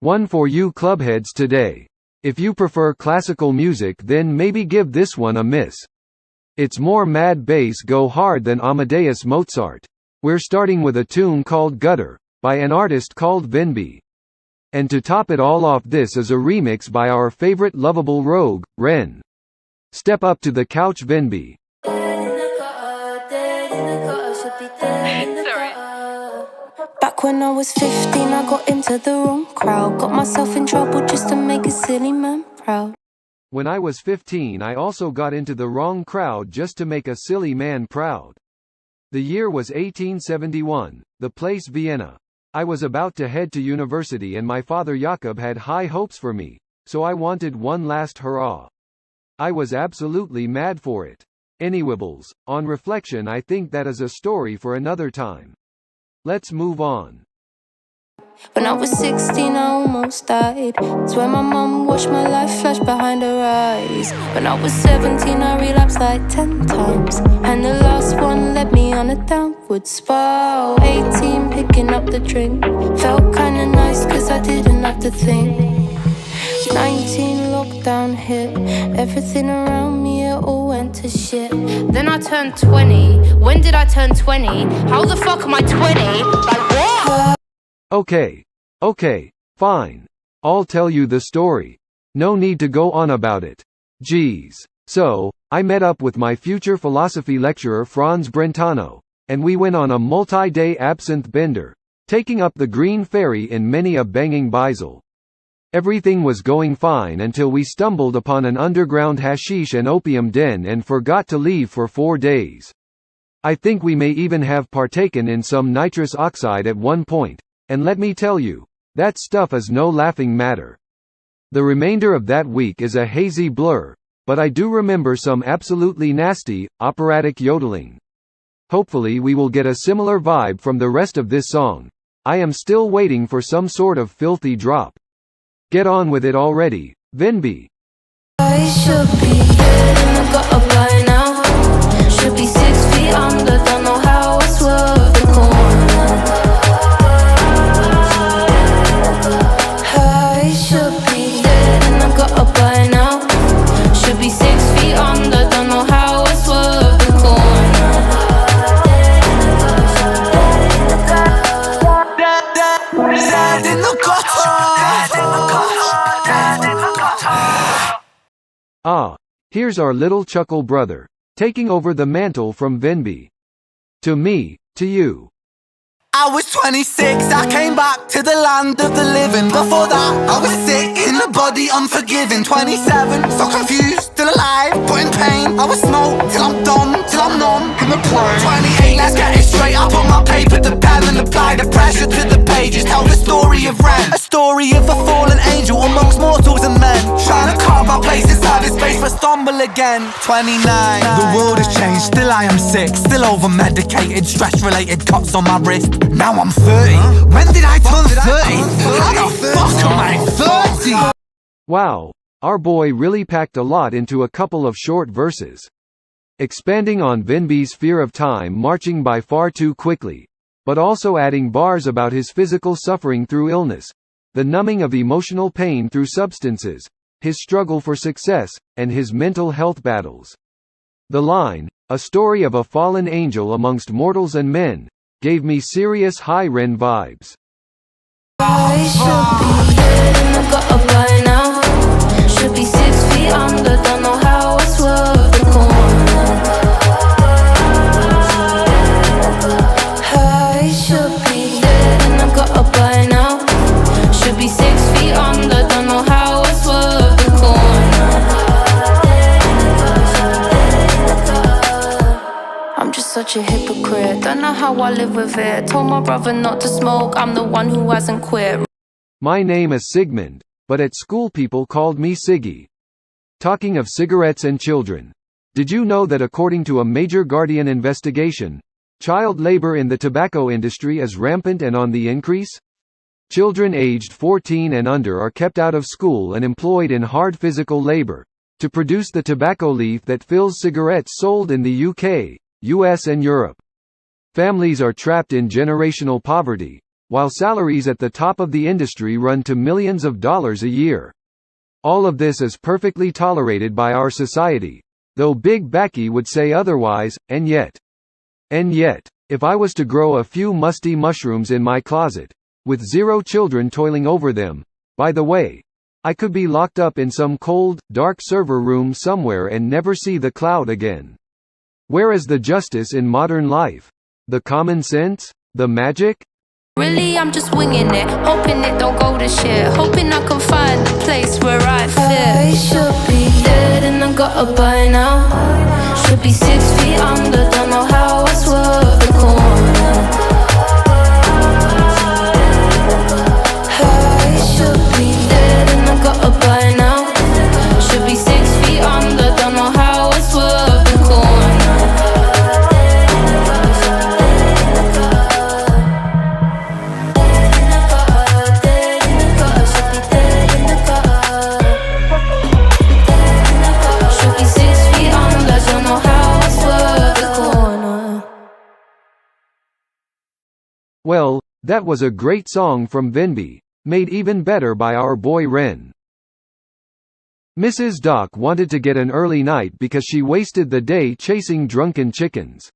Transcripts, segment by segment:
One for you clubheads today. If you prefer classical music, then maybe give this one a miss. It's more mad bass go hard than Amadeus Mozart. We're starting with a tune called Gutter, by an artist called Venbee. And to top it all off, this is a remix by our favorite lovable rogue, Ren. Step up to the couch, Venbee. Back when I was 15, I got into the wrong crowd. Got myself in trouble just to make a silly man proud. When I was 15, I also got into the wrong crowd just to make a silly man proud. The year was 1871, the place Vienna. I was about to head to university and my father Jakob had high hopes for me, so I wanted one last hurrah. I was absolutely mad for it. Anywables, on reflection, I think that is a story for another time. Let's move on. When I was 16, I almost died. It's when my mum watched my life flash behind her eyes. When I was 17, I relapsed like 10 times, and the last one led me on a downward spiral. 18, picking up the drink. Felt kinda nice cause I didn't have to think. 19, lockdown hit. Everything around me, it all went to shit. Then I turned 20. When did I turn 20? How the fuck am I 20? Like what? Okay, fine. I'll tell you the story. No need to go on about it. Jeez. So, I met up with my future philosophy lecturer Franz Brentano, and we went on a multi-day absinthe bender, taking up the green ferry in many a banging Beisel. Everything was going fine until we stumbled upon an underground hashish and opium den and forgot to leave for 4 days. I think we may even have partaken in some nitrous oxide at one point, and let me tell you, that stuff is no laughing matter. The remainder of that week is a hazy blur, but I do remember some absolutely nasty, operatic yodeling. Hopefully we will get a similar vibe from the rest of this song. I am still waiting for some sort of filthy drop. Get on with it already, Venbee. I should be dead in the gutter by now. Should be 6 feet under, don't know how I swerved the corner. I should be dead in the gutter by now. Should be 6 feet under, don't know how I swerved the corner. Dead in the gutter. Ah, here's our little chuckle brother, taking over the mantle from Venbee. To me, to you. I was 26, I came back to the land of the living. Before that, I was sick in the body, unforgiving. 27, so confused, still alive, but in pain. I was smoke till I'm done, till I'm numb in the brain. 28, let's get it straight. I put my paper to pen and apply the pressure to the pages. Tell the story of Ren, a story of a fallen angel amongst mortals and men, trying to carve our place inside this space but stumble again. 29, the world has changed, still I am sick, still over medicated, stress related cuts on my wrist. Now I'm 30. When did I turn 30? How the fuck am I 30? Wow, our boy really packed a lot into a couple of short verses. Expanding on Venbee's fear of time marching by far too quickly, but also adding bars about his physical suffering through illness, the numbing of emotional pain through substances, his struggle for success, and his mental health battles. The line, a story of a fallen angel amongst mortals and men, gave me serious high Ren vibes. I should be dead in the gutter by now. Should be 6 feet under, don't know how I swerved the corner. I should be dead in the gutter by now. Should be 6 feet under, don't know how I swerved the corner. I'm just such a hypocrite, don't know how I live with it. Told my brother not to smoke, I'm the one who hasn't quit. My name is Sigmund, but at school people called me Siggy. Talking of cigarettes and children, did you know that according to a major Guardian investigation, child labor in the tobacco industry is rampant and on the increase? Children aged 14 and under are kept out of school and employed in hard physical labor to produce the tobacco leaf that fills cigarettes sold in the UK, US and Europe. Families are trapped in generational poverty, while salaries at the top of the industry run to millions of dollars a year. All of this is perfectly tolerated by our society, though Big Backy would say otherwise, and yet, if I was to grow a few musty mushrooms in my closet, with 0 children toiling over them, by the way, I could be locked up in some cold, dark server room somewhere and never see the cloud again. Where is the justice in modern life? The common sense? The magic? Really, I'm just winging it, hoping it don't go to shit, hoping I can find a place where I fit. I should be dead and I gotta buy now. Should be 6 feet under, don't know how I swerved the corner. I should be dead and I gotta buy now. Should be 6 feet under, don't know how I swerved the corner. Well, that was a great song from Venbee, made even better by our boy Ren. Mrs. Doc wanted to get an early night because she wasted the day chasing drunken chickens.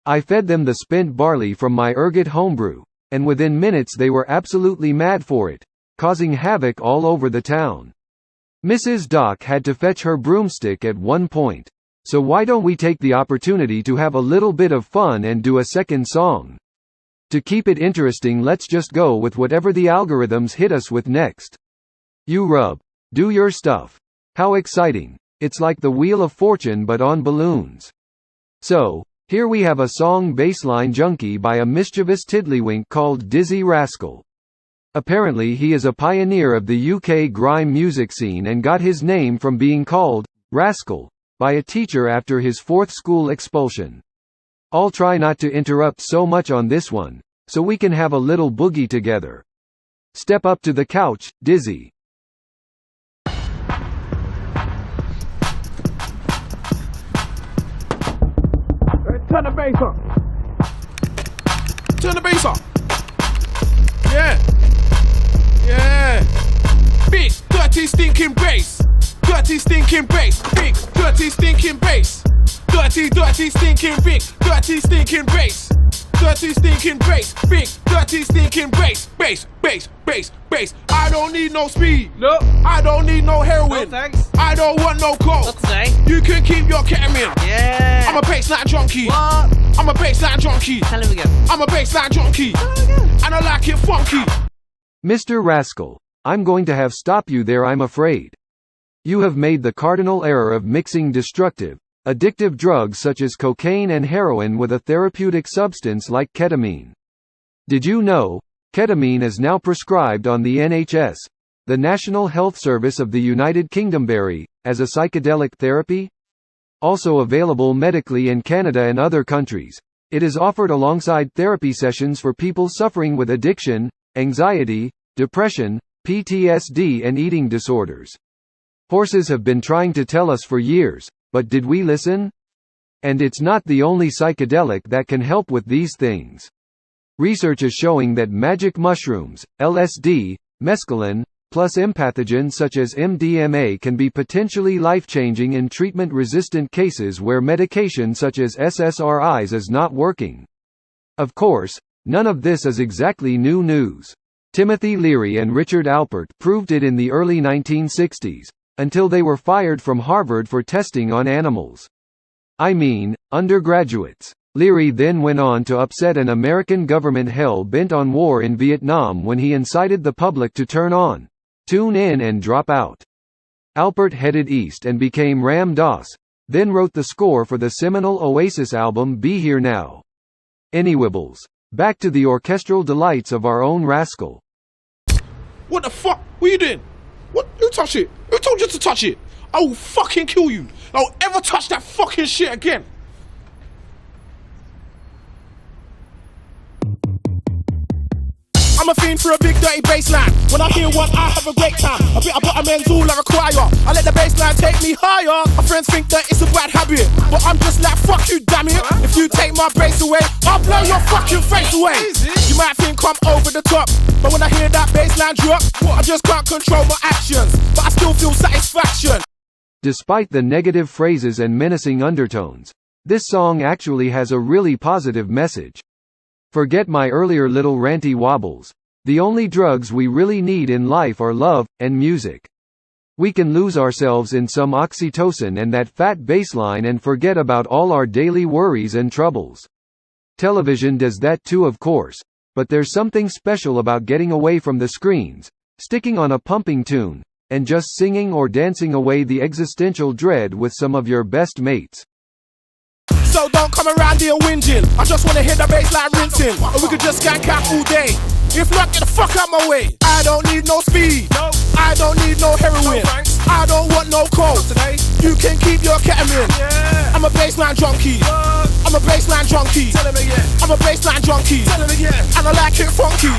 I fed them the spent barley from my ergot homebrew, and within minutes they were absolutely mad for it, causing havoc all over the town. Mrs. Doc had to fetch her broomstick at one point, so why don't we take the opportunity to have a little bit of fun and do a second song? To keep it interesting, let's just go with whatever the algorithms hit us with next. You rub. Do your stuff. How exciting. It's like the Wheel of Fortune but on balloons. So, here we have a song bassline junkie by a mischievous tiddlywink called Dizzy Rascal. Apparently he is a pioneer of the UK grime music scene and got his name from being called Rascal by a teacher after his 4th school expulsion. I'll try not to interrupt so much on this one, so we can have a little boogie together. Step up to the couch, Dizzy. Turn the bass up. Turn the bass up. Yeah. Yeah. Big, dirty, stinking bass. Dirty, stinking bass. Big, dirty, stinking bass. Dirty, dirty, stinking big, dirty, stinking bass. Dirty, stinking bass, big, dirty, stinking bass. Bass, bass, bass, bass. I don't need no speed. No. I don't need no heroin. No thanks. I don't want no coke. You can keep your ketamine. Yeah. I'm a bassline junkie. What? I'm a bassline junkie. Tell him again. I'm a bassline junkie. Tell him again. And I like it funky. Mr. Rascal, I'm going to have stop you there, I'm afraid. You have made the cardinal error of mixing destructive, addictive drugs such as cocaine and heroin with a therapeutic substance like ketamine. Did you know, ketamine is now prescribed on the NHS, the National Health Service of the United Kingdom, as a psychedelic therapy? Also available medically in Canada and other countries, it is offered alongside therapy sessions for people suffering with addiction, anxiety, depression, PTSD and eating disorders. Horses have been trying to tell us for years, but did we listen? And it's not the only psychedelic that can help with these things. Research is showing that magic mushrooms, LSD, mescaline, plus empathogens such as MDMA can be potentially life-changing in treatment-resistant cases where medication such as SSRIs is not working. Of course, none of this is exactly new news. Timothy Leary and Richard Alpert proved it in the early 1960s, until they were fired from Harvard for testing on animals. I mean, undergraduates. Leary then went on to upset an American government hell-bent on war in Vietnam when he incited the public to turn on, tune in and drop out. Alpert headed east and became Ram Dass, then wrote the score for the seminal Oasis album Be Here Now. Anywibbles. Back to the orchestral delights of our own Rascal. What the fuck? What are you doing? What? Who touched it? Who told you to touch it? I will fucking kill you. Don't ever touch that fucking shit again. I'm a fiend for a big dirty bassline. When I hear one, I have a great time. A bit of butterman's all I require. I let the bassline take me higher. My friends think that it's a bad habit, but I'm just like, fuck you, damn it. If you take my bass away, I'll blow your fucking face away. You might think I'm over the top, but when I hear that bassline drop, I just can't control my actions, but I still feel satisfaction. Despite the negative phrases and menacing undertones, this song actually has a really positive message. Forget my earlier little ranty wobbles. The only drugs we really need in life are love and music. We can lose ourselves in some oxytocin and that fat bass line and forget about all our daily worries and troubles. Television does that too, of course, but there's something special about getting away from the screens, sticking on a pumping tune, and just singing or dancing away the existential dread with some of your best mates. So don't come around here whinging. I just wanna hear the bass like rinsing, or we could just skank out all day. If not, get the fuck out my way. I don't need no speed, I don't need no heroin, I don't want no coke. You can keep your ketamine. I'm a bassline junkie, I'm a bassline junkie, I'm a bassline junkie, and I like it funky.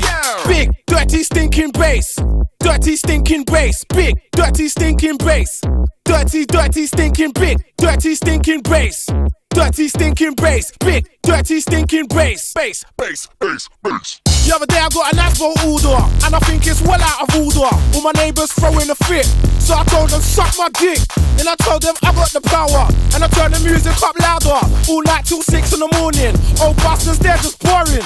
Big, dirty, stinking bass. Dirty, stinking bass. Big, dirty, stinking bass. Dirty, dirty, stinking big, dirty, stinking bass. Dirty, stinking bass. Big, dirty, stinking bass. Bass, bass, bass, bass. The other day I got a Nasbo order, and I think it's well out of order. All my neighbours throwing a fit, so I told them suck my dick. Then I told them I got the power, and I turned the music up louder. All night till 6 in the morning. Old bastards, they're just boring.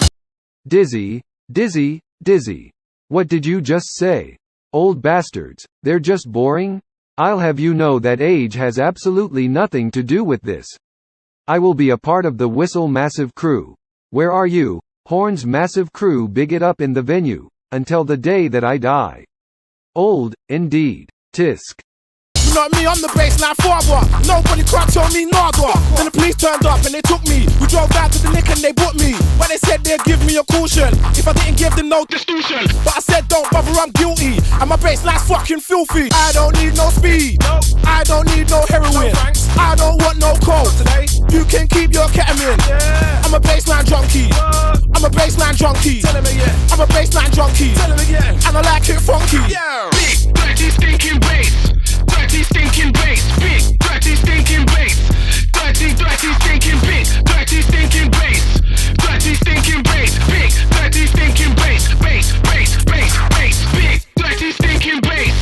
Dizzy, dizzy, dizzy. What did you just say? Old bastards, they're just boring? I'll have you know that age has absolutely nothing to do with this. I will be a part of the Whistle Massive crew. Where are you? Horn's massive crew, big it up in the venue, until the day that I die. Old, indeed. Tisk. You know me, I'm the bassline father. Nobody can't tell me nada. Then the police turned up and they took me. We drove down to the Nick and they booked me. But they said they'd give me a caution if I didn't give them no distortion. But I said don't bother, I'm guilty, and my bassline's fucking filthy. I don't need no speed, I don't need no heroin, I don't want no coke. You can keep your ketamine. I'm a bassline junkie, I'm a bassline junkie, I'm a bassline junkie, and I like it funky. Big, dirty, stinking bass. Dirty, stinking bass. Big, dirty, stinking bass. Dirty, dirty, stinking big. Dirty, stinking bass. Dirty, stinking bass. Big, dirty, stinking bass. Bass, bass, bass, bass. Big, dirty, stinking bass.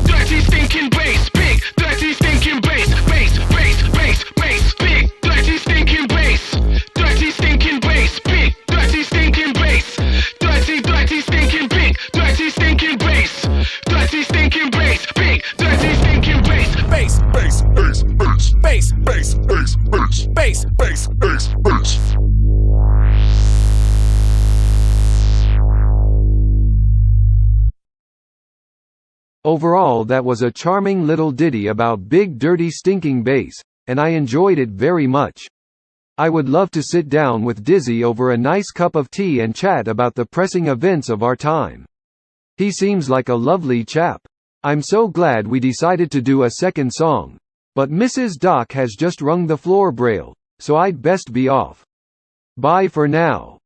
Dirty, stinking bass. Big, dirty, stinking bass. Bass, bass, bass, bass. Big, dirty, stinking bass. Dirty, stinking bass. Big, dirty, stinking bass. Dirty, dirty, stinking big. Dirty, stinking bass. Dirty, stinking bass. Big, dirty, stinking bass. Bass, bass, bass, bass. Bass, bass, bass, bass. Bass, bass, bass, bass. Overall, that was a charming little ditty about big dirty stinking bass, and I enjoyed it very much. I would love to sit down with Dizzy over a nice cup of tea and chat about the pressing events of our time. He seems like a lovely chap. I'm so glad we decided to do a second song. But Mrs. Doc has just rung the floor braille, so I'd best be off. Bye for now.